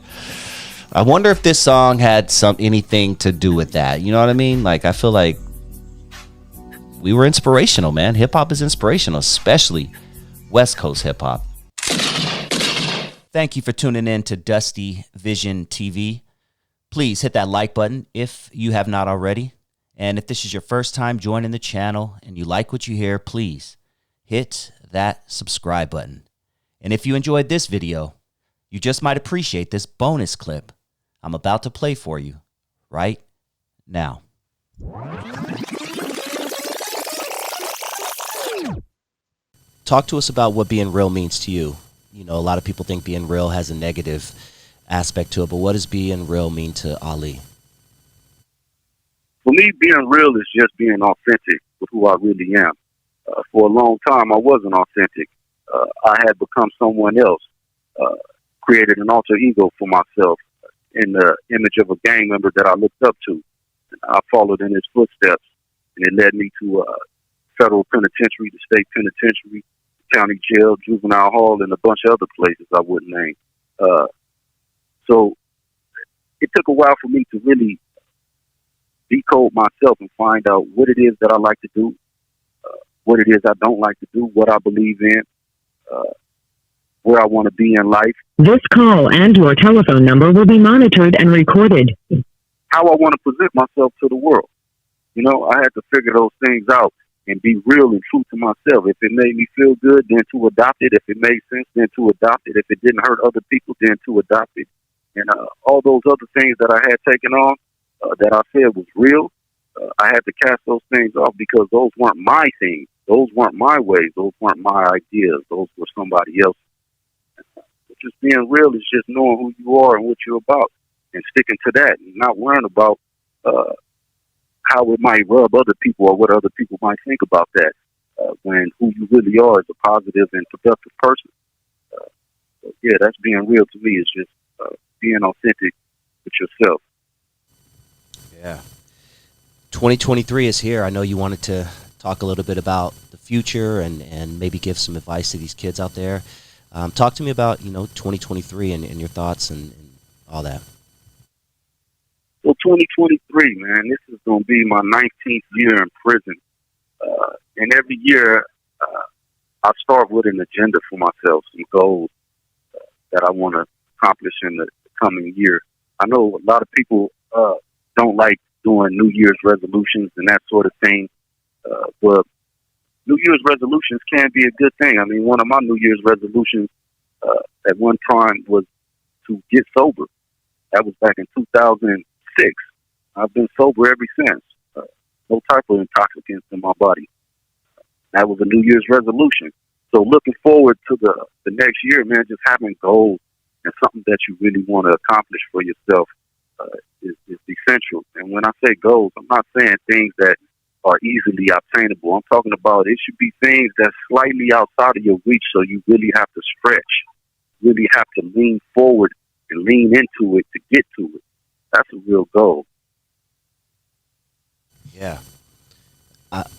A: I wonder if this song had anything to do with that. You know what I mean? Like, I feel like we were inspirational, man. Hip hop is inspirational, especially West Coast hip hop. Thank you for tuning in to Dusty Vision TV. Please hit that like button if you have not already. And if this is your first time joining the channel and you like what you hear, please hit that subscribe button. And if you enjoyed this video, you just might appreciate this bonus clip I'm about to play for you right now. Talk to us about what being real means to you. You know, a lot of people think being real has a negative aspect to it, but what does being real mean to Ali?
L: For me, being real is just being authentic with who I really am. For a long time, I wasn't authentic. I had become someone else, created an alter ego for myself in the image of a gang member that I looked up to. I followed in his footsteps, and it led me to federal penitentiary, the state penitentiary, county jail, juvenile hall, and a bunch of other places I wouldn't name. So it took a while for me to really decode myself and find out what it is that I like to do, what it is I don't like to do, what I believe in, where I want to be in life.
M: This call and your telephone number will be monitored and recorded.
L: How I want to present myself to the world. You know, I had to figure those things out and be real and true to myself. If it made me feel good, then to adopt it. If it made sense, then to adopt it. If it didn't hurt other people, then to adopt it. And all those other things that I had taken on that I said was real, I had to cast those things off because those weren't my things. Those weren't my ways. Those weren't my ideas. Those were somebody else's. Just being real is just knowing who you are and what you're about and sticking to that and not worrying about how it might rub other people or what other people might think about that when who you really are is a positive and productive person. So yeah, that's being real to me. It's just being authentic with yourself.
A: Yeah. 2023 is here. I know you wanted to talk a little bit about the future and maybe give some advice to these kids out there. Talk to me about, 2023 and your thoughts and all that.
L: So 2023, man, this is going to be my 19th year in prison. And every year I start with an agenda for myself, some goals that I want to accomplish in the coming year. I know a lot of people don't like doing New Year's resolutions and that sort of thing, but New Year's resolutions can be a good thing. I mean, one of my New Year's resolutions at one time was to get sober. That was back in 2006. I've been sober ever since. No type of intoxicants in my body. That was a New Year's resolution. So looking forward to the next year, man, just having goals and something that you really want to accomplish for yourself is essential. And when I say goals, I'm not saying things that are easily obtainable. I'm talking about it should be things that's slightly outside of your reach, so you really have to stretch, really have to lean forward and lean into it to get to it. That's a real goal.
A: Yeah.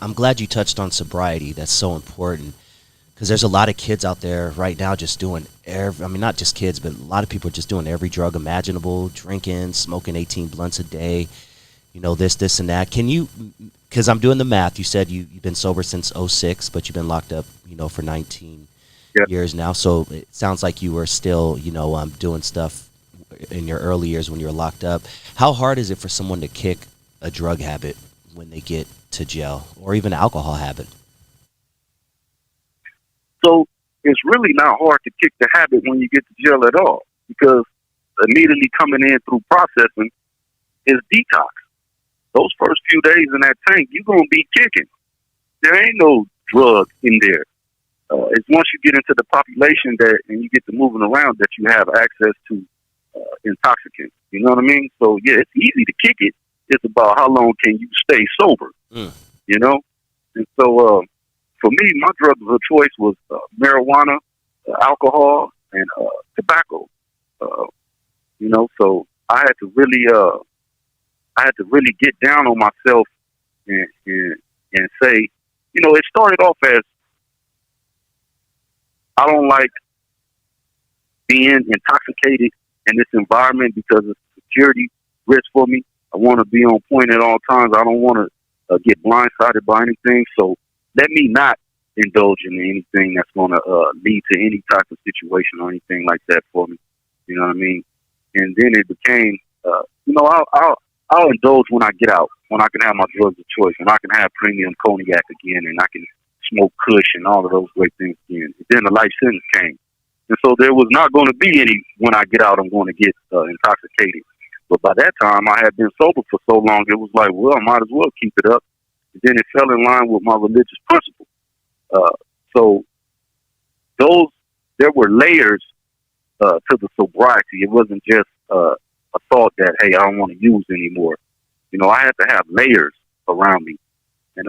A: I'm glad you touched on sobriety. That's so important because there's a lot of kids out there right now just doing not just kids, but a lot of people are just doing every drug imaginable, drinking, smoking 18 blunts a day, this and that. Can you, because I'm doing the math, you said you've been sober since 06, but you've been locked up, for 19 years now. So it sounds like you were still, doing stuff in your early years when you were locked up. How hard is it for someone to kick a drug habit when they get to jail, or even an alcohol habit?
L: So it's really not hard to kick the habit when you get to jail at all, because immediately coming in through processing is detox. Those first few days in that tank, you're going to be kicking. There ain't no drug in there. It's once you get into the population and you get to moving around that you have access to intoxicants. You know what I mean? So, yeah, it's easy to kick it. It's about how long can you stay sober, And so for me, my drugs of choice was marijuana, alcohol, and tobacco. So I had to really get down on myself and say, it started off as I don't like being intoxicated in this environment because it's a security risk for me. I want to be on point at all times. I don't want to get blindsided by anything. So let me not indulge in anything that's going to lead to any type of situation or anything like that for me. You know what I mean? And then it became, I'll indulge when I get out, when I can have my drugs of choice, when I can have premium cognac again, and I can smoke kush and all of those great things again. And then the life sentence came. And so there was not going to be any, when I get out, I'm going to get intoxicated. But by that time, I had been sober for so long, it was like, well, I might as well keep it up. And then it fell in line with my religious principles. So there were layers to the sobriety. It wasn't just a thought that, hey, I don't want to use anymore. I had to have layers around me. And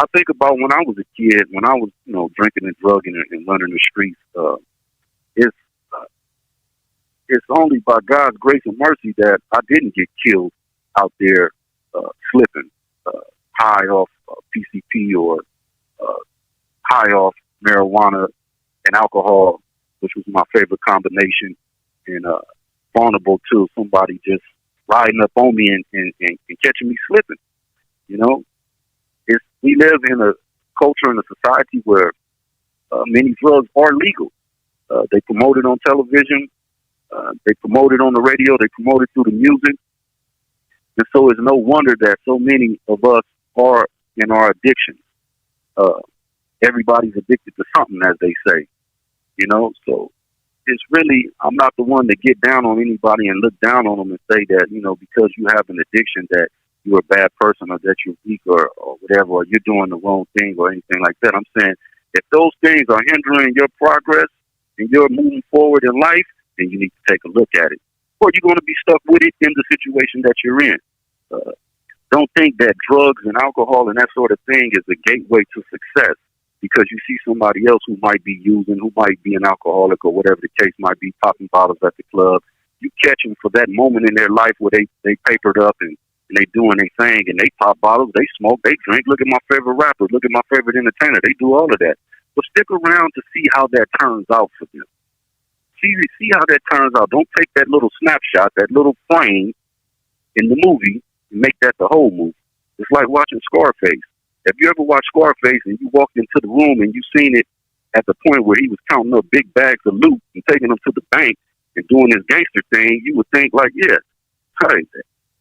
L: I think about when I was a kid, when I was, drinking and drugging and running the streets, it's only by God's grace and mercy that I didn't get killed out there slipping, high off PCP or high off marijuana and alcohol, which was my favorite combination, and vulnerable to somebody just riding up on me and catching me slipping. We live in a culture and a society where many drugs are legal. They promote it on television. They promote it on the radio. They promote it through the music. And so it's no wonder that so many of us are in our addictions. Everybody's addicted to something, as they say. So it's really, I'm not the one to get down on anybody and look down on them and say that, because you have an addiction that you're a bad person or that you're weak or whatever, or you're doing the wrong thing or anything like that. I'm saying if those things are hindering your progress and you're moving forward in life, then you need to take a look at it. Or you're going to be stuck with it in the situation that you're in. Don't think that drugs and alcohol and that sort of thing is a gateway to success because you see somebody else who might be using, who might be an alcoholic or whatever the case might be, popping bottles at the club. You catch them for that moment in their life where they papered up and they doing their thing and they pop bottles, they smoke, they drink. Look at my favorite rappers. Look at my favorite entertainer. They do all of that. But stick around to see how that turns out for them. See how that turns out. Don't take that little snapshot, that little frame in the movie and make that the whole movie. It's like watching Scarface. If you ever watched Scarface and you walked into the room and you seen it at the point where he was counting up big bags of loot and taking them to the bank and doing his gangster thing, you would think like, yeah, hey,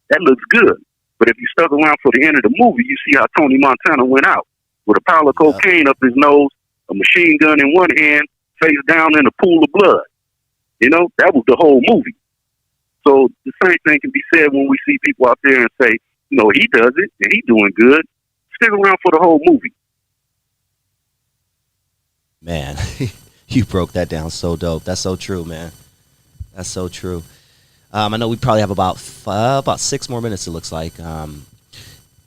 L: that looks good. But if you stuck around for the end of the movie, you see how Tony Montana went out with a pile of cocaine up his nose, a machine gun in one hand, face down in a pool of blood. You know, that was the whole movie. So the same thing can be said when we see people out there and say, you know, he does it and he's doing good. Stick around for the whole movie.
A: Man, you broke that down so dope. That's so true, man. That's so true. I know we probably have about 6 more minutes. It looks like.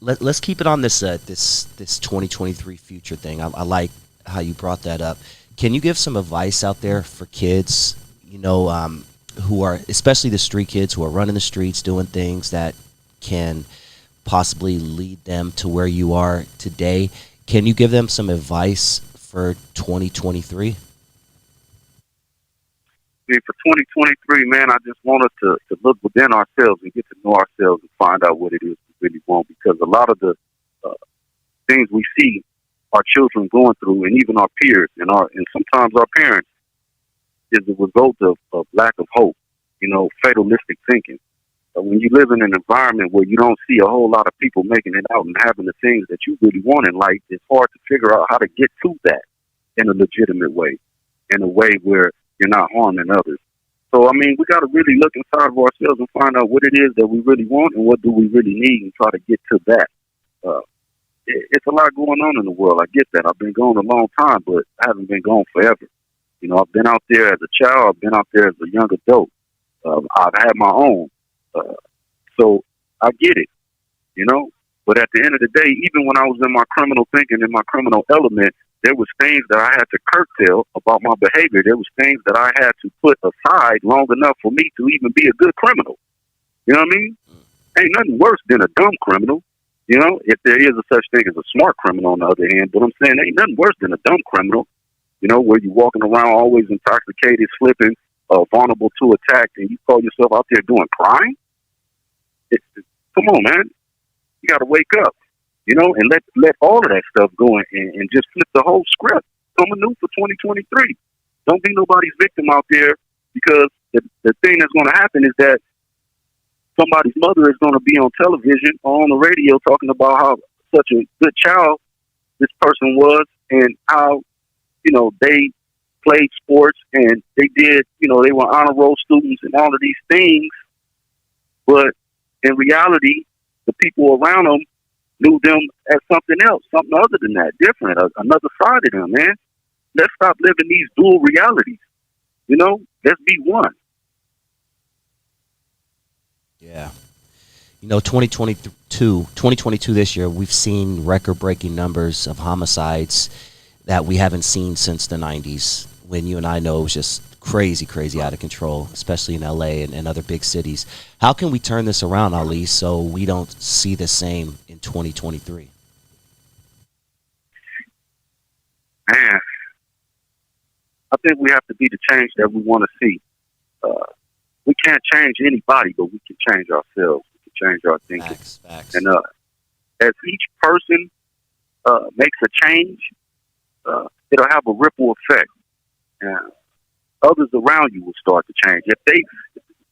A: Let's keep it on this 2023 future thing. I like how you brought that up. Can you give some advice out there for kids? You know, who are, especially the street kids who are running the streets, doing things that can possibly lead them to where you are today. Can you give them some advice for 2023?
L: For 2023, man, I just want us to look within ourselves and get to know ourselves and find out what it is we really want. Because a lot of the things we see our children going through, and even our peers and sometimes our parents, is the result of lack of hope. You know, fatalistic thinking. When you live in an environment where you don't see a whole lot of people making it out and having the things that you really want in life, it's hard to figure out how to get to that in a legitimate way, in a way where you're not harming others. So, I mean, we got to really look inside of ourselves and find out what it is that we really want and what do we really need and try to get to that. It's a lot going on in the world. I get that. I've been gone a long time, but I haven't been gone forever. You know, I've been out there as a child. I've been out there as a young adult. I've had my own. So I get it, you know. But at the end of the day, even when I was in my criminal thinking, in my criminal element, there was things that I had to curtail about my behavior. There was things that I had to put aside long enough for me to even be a good criminal. You know what I mean? Ain't nothing worse than a dumb criminal. You know, if there is a such thing as a smart criminal on the other hand, but I'm saying ain't nothing worse than a dumb criminal, you know, where you're walking around always intoxicated, slipping, vulnerable to attack, and you call yourself out there doing crime? Come on, man. You got to wake up, you know, and let all of that stuff go and just flip the whole script. Something new for 2023. Don't be nobody's victim out there, because the thing that's going to happen is that somebody's mother is going to be on television or on the radio talking about how such a good child this person was and how, you know, they played sports and they did, you know, they were honor roll students and all of these things. But in reality, the people around them knew them as something else, something other than that, different, another side of them, man. Let's stop living these dual realities. You know, let's be one.
A: Yeah. You know, 2022 this year, we've seen record-breaking numbers of homicides that we haven't seen since the 90s, when you and I know it was just crazy out of control, especially in LA and other big cities. How can we turn this around, Ali, so we don't see the same in 2023?
L: Man, I think we have to be the change that we want to see. We can't change anybody, but we can change ourselves. We can change our thinking.
A: Facts.
L: And as each person makes a change, it'll have a ripple effect. And others around you will start to change.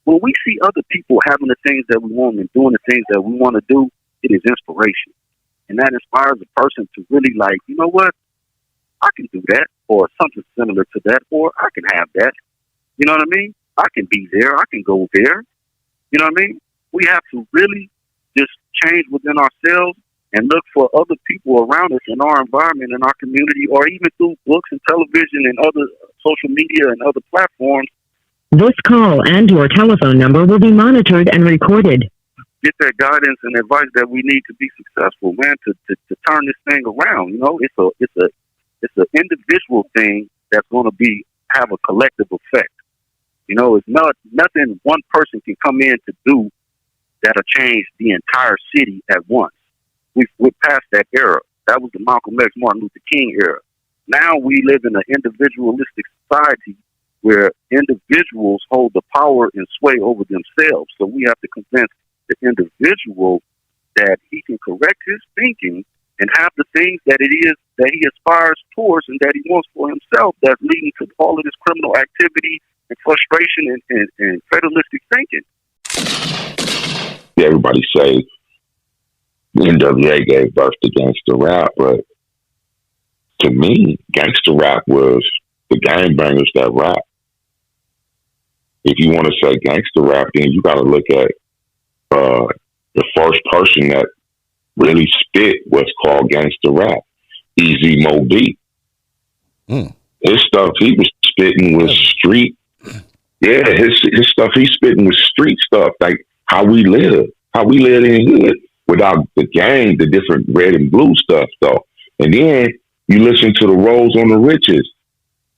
L: When we see other people having the things that we want and doing the things that we want to do, it is inspiration. And that inspires a person to really like, you know what? I can do that, or something similar to that, or I can have that. You know what I mean? I can be there. I can go there. You know what I mean? We have to really just change within ourselves and look for other people around us in our environment, in our community, or even through books and television and other social media and other platforms.
M: This call and your telephone number will be monitored and recorded.
L: Get that guidance and advice that we need to be successful, man, to turn this thing around. You know, it's an individual thing that's going to have a collective effect. You know, it's nothing one person can come in to do that'll change the entire city at once. We're past that era. That was the Malcolm X, Martin Luther King era. Now we live in an individualistic society where individuals hold the power and sway over themselves. So we have to convince the individual that he can correct his thinking and have the things that it is that he aspires towards and that he wants for himself, that's leading to all of this criminal activity and frustration and fatalistic thinking.
I: Everybody say the NWA gave birth to gangster rap, but to me, gangster rap was the gangbangers that rap. If you want to say gangster rap, then you got to look at the first person that really spit what's called gangster rap, Eazy-E. His stuff he was spitting was street. Yeah, his stuff he's spitting was street stuff, like how we live in hood without the gang, the different red and blue stuff though. And then you listen to the Rolls on the Riches,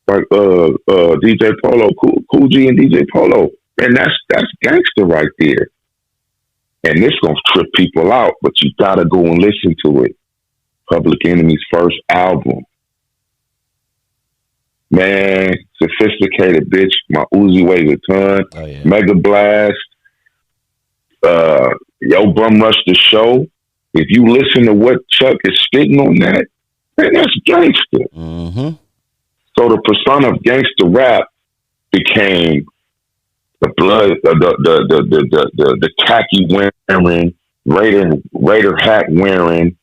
I: like DJ Polo, Cool G and DJ Polo. And that's gangster right there. And this gonna trip people out, but you gotta go and listen to it. Public Enemy's first album. Man, Sophisticated Bitch, My Uzi Weighs a Ton, Mega Blast, Yo Bum Rush the Show. If you listen to what Chuck is spitting on that, man, that's gangster. So the persona of gangster rap became the blood, the khaki wearing, Raider hat wearing,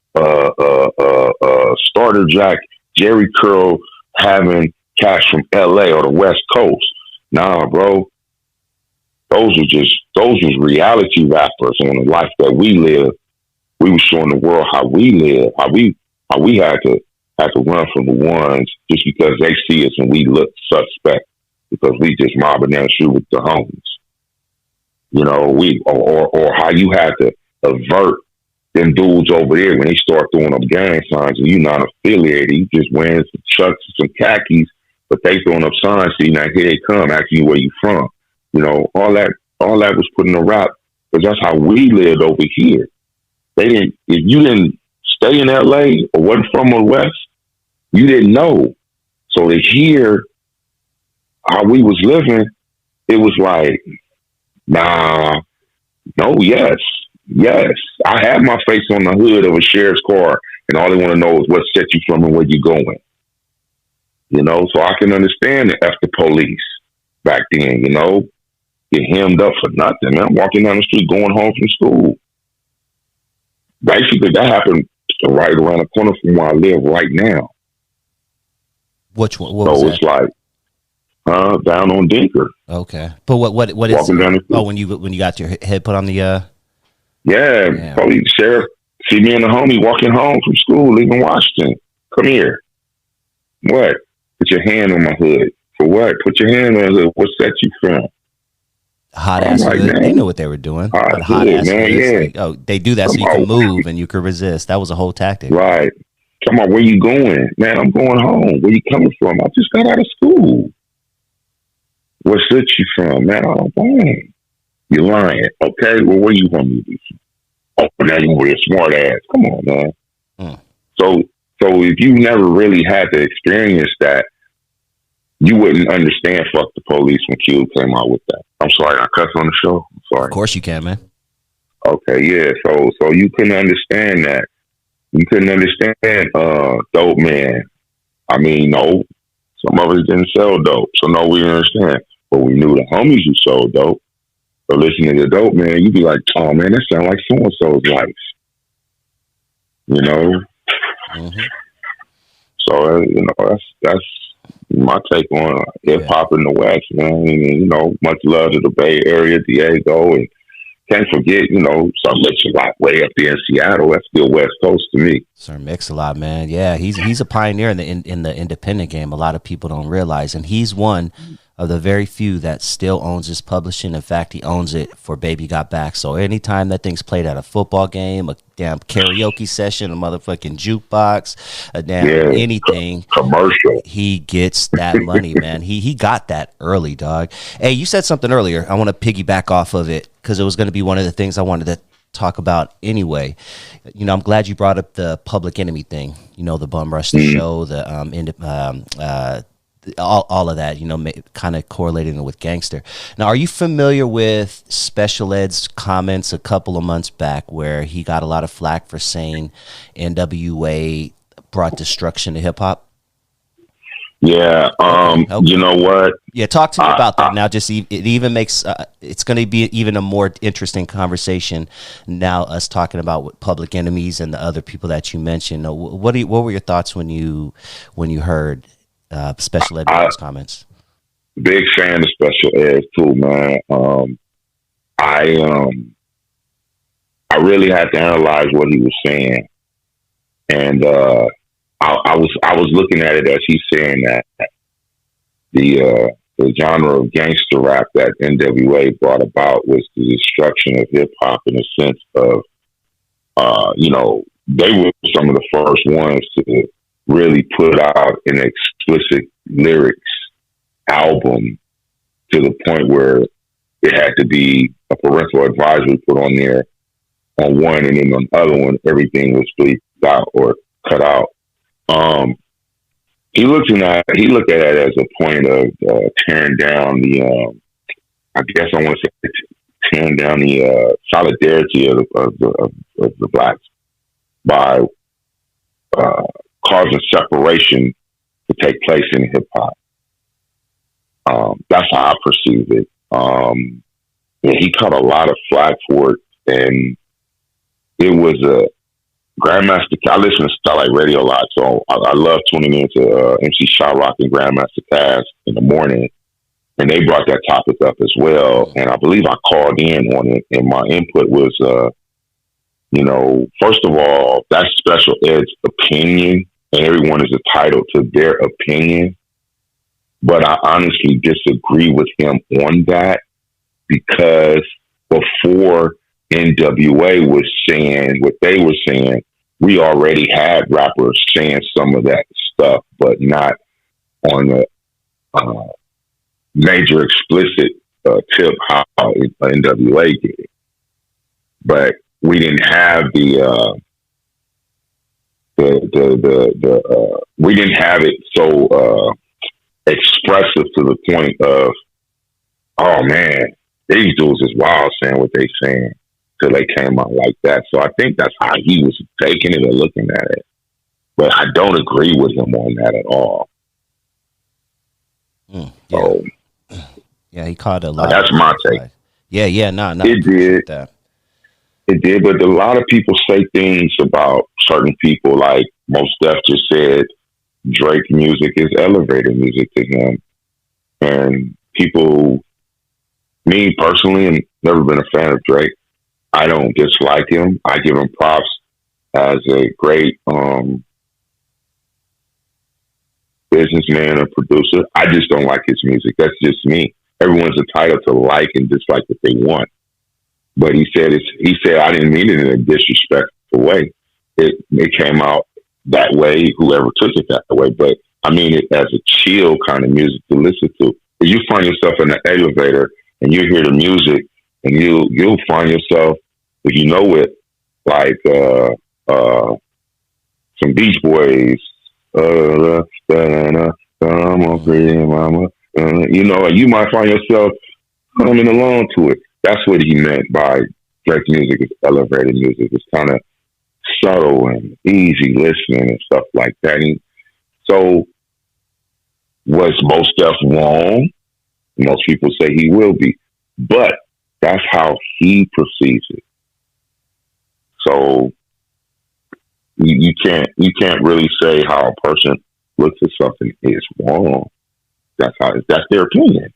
I: starter jack, Jerry curl having cats from LA or the West Coast. Nah, bro. Those was reality rappers on the life that we live. We were showing the world how we live, how we had to run from the ones just because they see us and we look suspect because we just mobbing down the street with the homies. You know, or how you had to avert them dudes over there when they start throwing up gang signs and you're not affiliated. You just wearing some chucks and some khakis, but they throwing up signs, see, now here they come, asking you where you from. You know, all that was put in the rap because that's how we lived over here. If you didn't stay in LA or wasn't from the West, you didn't know. So to hear how we was living, it was like, nah, no, yes. I have my face on the hood of a sheriff's car, and all they want to know is what set you from and where you going. You know, so I can understand the F the police back then, you know, get hemmed up for nothing, man. I'm walking down the street going home from school. Basically, that happened right around the corner from where I live right now.
A: Which one?
I: So it's like, down on Dinker.
A: Okay, but what is?
I: Walking down the street.
A: when you got your head put on the.
I: Yeah, police, sheriff, see me and the homie walking home from school, leaving Washington. Come here. What? Put your hand on my hood. For what? Put your hand on the hood. What set you from?
A: Hot ass hood.
I: Man,
A: they knew what they were doing.
I: Hot ass man, yeah.
A: Like, they do that so you can move and you can resist. That was a whole tactic.
I: Right. Come on, where you going? Man, I'm going home. Where you coming from? I just got out of school. What set you from? Man, oh, dang. You're lying. Okay, well, where you from? Oh, now you were a smart ass. Come on, man. So if you never really had to experience that, you wouldn't understand fuck the police when Q came out with that. I'm sorry, I cuss on the show. I'm sorry.
A: Of course you can, man.
I: Okay, yeah. So you couldn't understand that. You couldn't understand dope man. I mean, no. Some of us didn't sell dope. So no, we didn't understand. But we knew the homies who sold dope. So listening to dope man, you'd be like, oh man, that sounds like so-and-so's life. You know? So, you know, that's my take on hip hop in the West, man. And, you know, much love to the Bay Area, Diego, and can't forget, you know, some Mix-a-Lot way up there in Seattle. That's still West Coast to me.
A: Sir Mix-a-Lot, man. Yeah, he's a pioneer in the independent game. A lot of people don't realize, and he's one of the very few that still owns his publishing. In fact, he owns it for Baby Got Back. So anytime that thing's played at a football game, a damn karaoke session, a motherfucking jukebox, a damn anything,
I: commercial,
A: he gets that money, man. He got that early, dog. Hey, you said something earlier. I want to piggyback off of it because it was going to be one of the things I wanted to talk about anyway. You know, I'm glad you brought up the Public Enemy thing. You know, the Bum Rush the Show, all of that, kind of correlating with gangster. Now, are you familiar with Special Ed's comments a couple of months back where he got a lot of flack for saying NWA brought destruction to hip hop?
I: Yeah.
A: Okay.
I: You know what?
A: Yeah. Talk to me about that. Now, it even makes, it's going to be even a more interesting conversation now, us talking about what Public Enemies and the other people that you mentioned. What were your thoughts when you heard Special Ed comments?
I: Big fan of Special Ed too, man. I really had to analyze what he was saying, and I was looking at it as he's saying that the genre of gangster rap that NWA brought about was the destruction of hip hop in the sense of, they were some of the first ones to really put out an explicit lyrics album to the point where it had to be a parental advisory put on there on one, and then on the other one, everything was bleeped out or cut out. He looked at it as a point of tearing down the, I guess I want to say tearing down the solidarity of the blacks by causing separation to take place in hip hop. That's how I perceive it. He caught a lot of flack for it, and it was a Grandmaster. I listen to Starlight Radio a lot, so I love tuning into MC Shot Rock and Grandmaster Caz in the morning, and they brought that topic up as well. And I believe I called in on it, and my input was, first of all, that's Special Ed's opinion, and everyone is entitled to their opinion. But I honestly disagree with him on that, because before NWA was saying what they were saying, we already had rappers saying some of that stuff, but not on a major explicit tip how NWA did it. But we didn't have we didn't have it so expressive to the point of, oh man, these dudes is wild saying what they saying, till they came out like that. So I think that's how he was taking it and looking at it. But I don't agree with him on that at all.
A: Yeah.
I: So,
A: yeah, he caught a lot.
I: That's my take.
A: Yeah, no.
I: It did. It did, but a lot of people say things about certain people, like Mos Def just said Drake music is elevator music to him. And people, me personally, and never been a fan of Drake. I don't dislike him. I give him props as a great businessman and producer. I just don't like his music. That's just me. Everyone's entitled to like and dislike what they want. But he said I didn't mean it in a disrespectful way. It came out that way, whoever took it that way. But I mean it as a chill kind of music to listen to. If you find yourself in the elevator and you hear the music, and you'll find yourself, if you know it, like some Beach Boys, I'm on pretty mama. You might find yourself humming along to it. That's what he meant by Drake music is elevated music. It's kind of subtle and easy listening and stuff like that. And so was Mos Def wrong? Most people say he will be, but that's how he perceives it. So you can't really say how a person looks at something is wrong. That's their opinion.